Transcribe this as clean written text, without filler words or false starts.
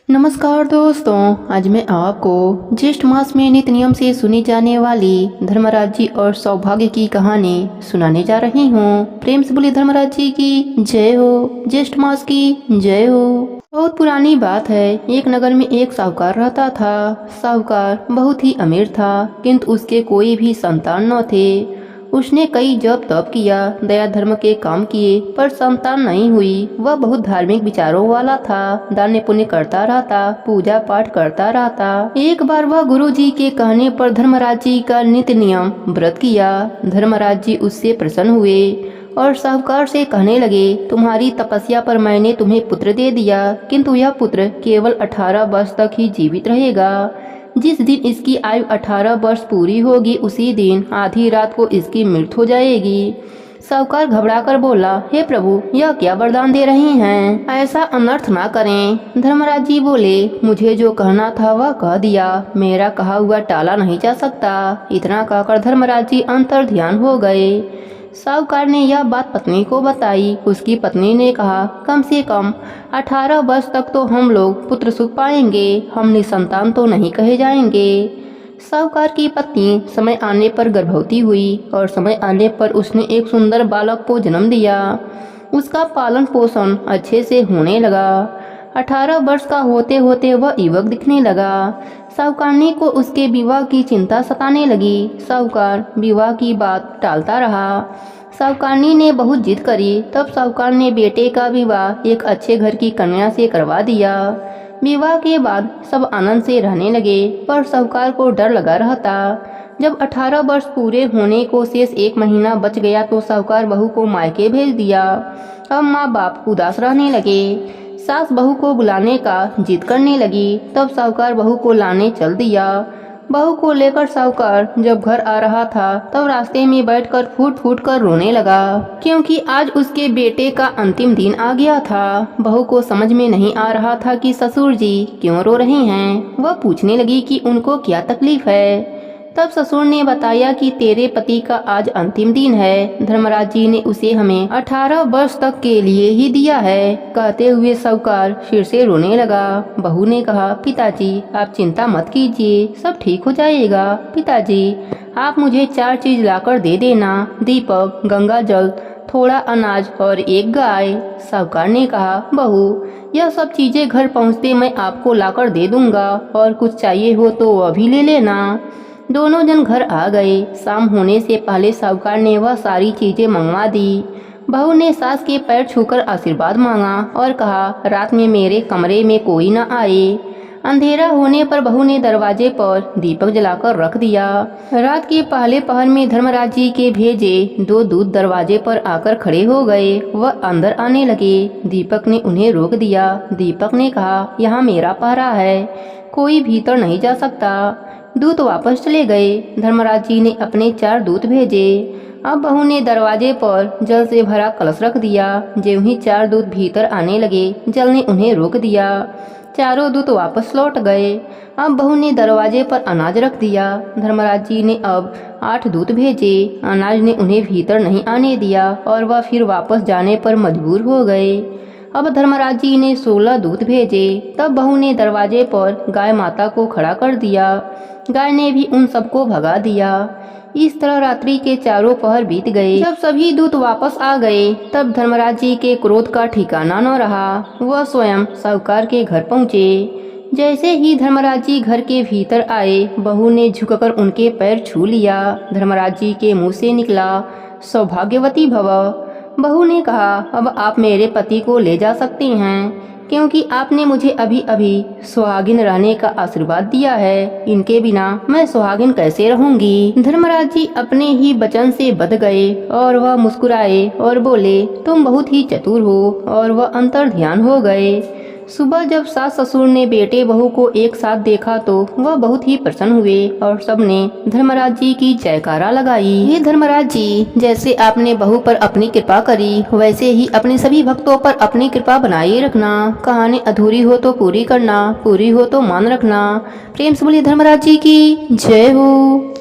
नमस्कार दोस्तों, आज मैं आपको ज्येष्ठ मास में नित्य नियम से सुनी जाने वाली धर्मराज जी और सौभाग्य की कहानी सुनाने जा रही हूँ। प्रेम से बोली धर्मराज जी की जय हो, ज्येष्ठ मास की जय हो। बहुत पुरानी बात है। एक नगर में एक साहूकार रहता था। साहूकार बहुत ही अमीर था, किंतु उसके कोई भी संतान न थे। उसने कई जप तप किया, दया धर्म के काम किए, पर संतान नहीं हुई। वह बहुत धार्मिक विचारों वाला था, दान पुण्य करता रहता, पूजा पाठ करता रहता। एक बार वह गुरु जी के कहने पर धर्मराज जी का नित्य नियम व्रत किया। धर्मराज जी उससे प्रसन्न हुए और साहूकार से कहने लगे, तुम्हारी तपस्या पर मैंने तुम्हें पुत्र दे दिया, किंतु यह पुत्र केवल 18 वर्ष तक ही जीवित रहेगा। जिस दिन इसकी आयु 18 वर्ष पूरी होगी, उसी दिन आधी रात को इसकी मृत्यु हो जाएगी। साहूकार घबराकर बोला, हे प्रभु, यह क्या वरदान दे रहे हैं? ऐसा अनर्थ ना करें। धर्मराज जी बोले, मुझे जो कहना था वह कह दिया, मेरा कहा हुआ टाला नहीं जा सकता। इतना कहकर धर्मराज जी अंतर ध्यान हो गए। साहूकार ने यह बात पत्नी को बताई। उसकी पत्नी ने कहा, कम से कम 18 वर्ष तक तो हम लोग पुत्र सुख पाएंगे, हम निसंतान तो नहीं कहे जाएंगे। साहूकार की पत्नी समय आने पर गर्भवती हुई और समय आने पर उसने एक सुंदर बालक को जन्म दिया। उसका पालन पोषण अच्छे से होने लगा। 18 वर्ष का होते होते वह युवक दिखने लगा। साहूकारनी को उसके विवाह की चिंता सताने लगी। साहूकार विवाह की बात टालता रहा। साहूकारनी ने बहुत जिद करी, तब साहूकार ने बेटे का विवाह एक अच्छे घर की कन्या से करवा दिया। विवाह के बाद सब आनंद से रहने लगे, पर साहूकार को डर लगा रहता। जब 18 वर्ष पूरे होने को शेष 1 महीना बच गया तो साहूकार बहू को मायके भेज दिया। अब माँ बाप उदास रहने लगे। सास बहू को बुलाने का जिद करने लगी। तब साहूकार बहू को लाने चल दिया। बहू को लेकर साहूकार जब घर आ रहा था, तब रास्ते में बैठकर फूट फूट कर रोने लगा, क्योंकि आज उसके बेटे का अंतिम दिन आ गया था। बहू को समझ में नहीं आ रहा था कि ससुर जी क्यों रो रहे हैं। वह पूछने लगी कि उनको क्या तकलीफ है। तब ससुर ने बताया कि तेरे पति का आज अंतिम दिन है। धर्मराज जी ने उसे हमें 18 वर्ष तक के लिए ही दिया है। कहते हुए साहूकार फिर से रोने लगा। बहू ने कहा, पिताजी आप चिंता मत कीजिए, सब ठीक हो जाएगा। पिताजी आप मुझे 4 चीज लाकर दे देना, दीपक, गंगा जल, थोड़ा अनाज और एक गाय। साहूकार ने कहा, बहू यह सब चीजें घर पहुँचते मैं आपको लाकर दे दूंगा, और कुछ चाहिए हो तो वह भी ले लेना। दोनों जन घर आ गए। शाम होने से पहले साहूकार ने वह सारी चीजें मंगवा दी। बहू ने सास के पैर छूकर आशीर्वाद मांगा और कहा, रात में मेरे कमरे में कोई न आए। अंधेरा होने पर बहू ने दरवाजे पर दीपक जलाकर रख दिया। रात के पहले पहर में धर्मराज जी के भेजे 2 दूत दरवाजे पर आकर खड़े हो गए। वह अंदर आने लगे। दीपक ने उन्हें रोक दिया। दीपक ने कहा, यहाँ मेरा पहरा है, कोई भीतर नहीं जा सकता। दूत वापस चले गए। धर्मराज जी ने अपने 4 दूत भेजे। अब बहू ने दरवाजे पर जल से भरा कलश रख दिया। ज्यों ही 4 दूत भीतर आने लगे, जल ने उन्हें रोक दिया। चारों दूत वापस लौट गए। अब बहू ने दरवाजे पर अनाज रख दिया। धर्मराज जी ने अब 8 दूत भेजे। अनाज ने उन्हें भीतर नहीं आने दिया और वह फिर वापस जाने पर मजबूर हो गए। अब धर्मराज जी ने 16 दूत भेजे। तब बहू ने दरवाजे पर गाय माता को खड़ा कर दिया। गाय ने भी उन सबको भगा दिया। इस तरह रात्रि के चारों पहर बीत गए। जब सभी दूत वापस आ गए, तब धर्मराज जी के क्रोध का ठिकाना न रहा। वह स्वयं साहूकार के घर पहुँचे। जैसे ही धर्मराज जी घर के भीतर आए, बहू ने झुककर उनके पैर छू लिया। धर्मराज जी के मुँह से निकला, सौभाग्यवती भव। बहू ने कहा, अब आप मेरे पति को ले जा सकते हैं, क्योंकि आपने मुझे अभी अभी सुहागिन रहने का आशीर्वाद दिया है। इनके बिना मैं सुहागिन कैसे रहूंगी। धर्मराज जी अपने ही वचन से बध गए और वह मुस्कुराए और बोले, तुम बहुत ही चतुर हो, और वह अंतर ध्यान हो गए। सुबह जब सास ससुर ने बेटे बहू को एक साथ देखा तो वह बहुत ही प्रसन्न हुए और सबने धर्मराज जी की जयकारा लगाई। हे धर्मराज जी, जैसे आपने बहू पर अपनी कृपा करी, वैसे ही अपने सभी भक्तों पर अपनी कृपा बनाए रखना। कहानी अधूरी हो तो पूरी करना, पूरी हो तो मान रखना। प्रेम से बोलिए धर्मराज जी की जय हो।